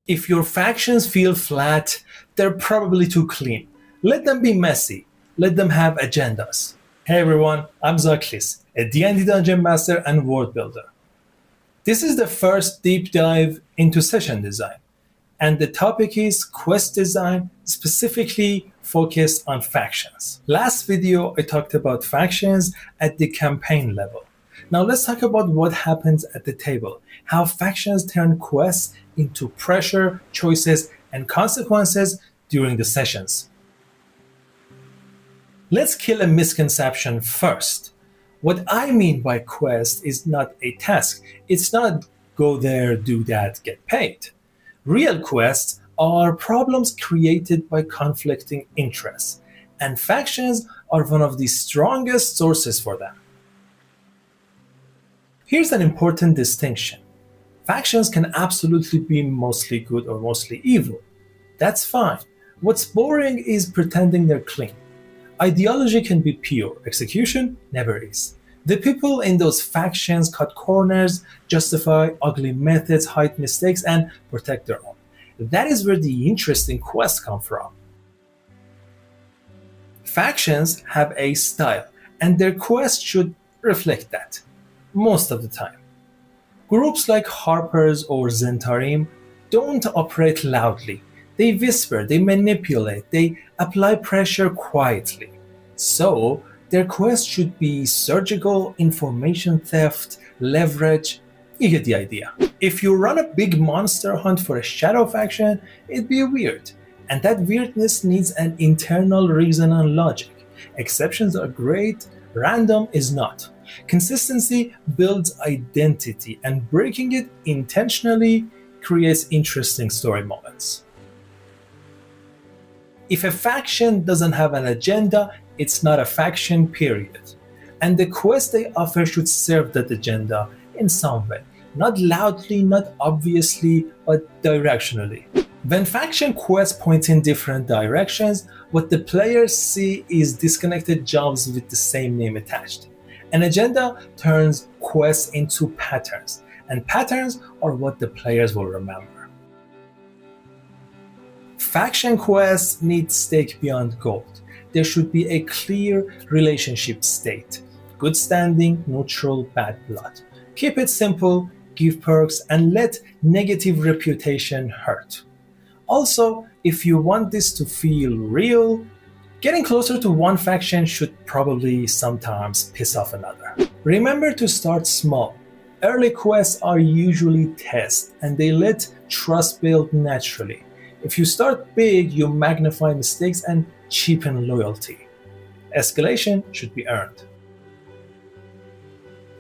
If your factions feel flat, they're probably too clean. Let them be messy. Let them have agendas. Hey everyone, I'm Zaklis, a D&D Dungeon Master and World Builder. This is the first deep dive into session design, and the topic is quest design, specifically focused on factions. Last video, I talked about factions at the campaign level. Now let's talk about what happens at the table, how factions turn quests into pressure, choices, and consequences during the sessions. Let's kill a misconception first. What I mean by quest is not a task. It's not go there, do that, get paid. Real quests are problems created by conflicting interests, and factions are one of the strongest sources for them. Here's an important distinction. Factions can absolutely be mostly good or mostly evil. That's fine. What's boring is pretending they're clean. Ideology can be pure, execution never is. The people in those factions cut corners, justify ugly methods, hide mistakes, and protect their own. That is where the interesting quests come from. Factions have a style, and their quests should reflect that, most of the time. Groups like Harpers or Zentarim don't operate loudly. They whisper, they manipulate, they apply pressure quietly. So, their quest should be surgical, information theft, leverage. You get the idea. If you run a big monster hunt for a shadow faction, it'd be weird. And that weirdness needs an internal reason and logic. Exceptions are great, random is not. Consistency builds identity, and breaking it intentionally creates interesting story moments. If a faction doesn't have an agenda, it's not a faction, period. And the quest they offer should serve that agenda in some way. Not loudly, not obviously, but directionally. When faction quests point in different directions, what the players see is disconnected jobs with the same name attached. An agenda turns quests into patterns, and patterns are what the players will remember. Faction quests need stake beyond gold. There should be a clear relationship state. Good standing, neutral, bad blood. Keep it simple, give perks, and let negative reputation hurt. Also, if you want this to feel real, getting closer to one faction should probably sometimes piss off another. Remember to start small. Early quests are usually tests, and they let trust build naturally. If you start big, you magnify mistakes and cheapen loyalty. Escalation should be earned.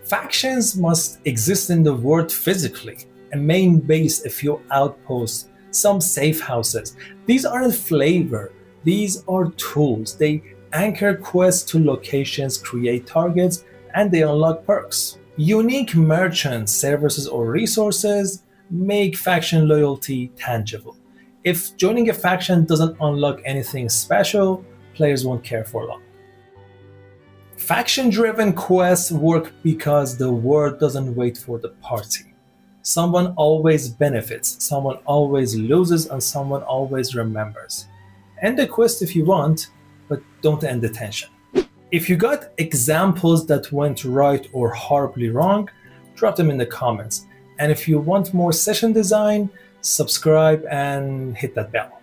Factions must exist in the world physically. A main base, a few outposts, some safe houses. These aren't flavor. These are tools. They anchor quests to locations, create targets, and they unlock perks. Unique merchants, services, or resources make faction loyalty tangible. If joining a faction doesn't unlock anything special, players won't care for long. Faction-driven quests work because the world doesn't wait for the party. Someone always benefits, someone always loses, and someone always remembers. End the quest if you want, but don't end the tension. If you got examples that went right or horribly wrong, drop them in the comments. And if you want more session design, subscribe and hit that bell.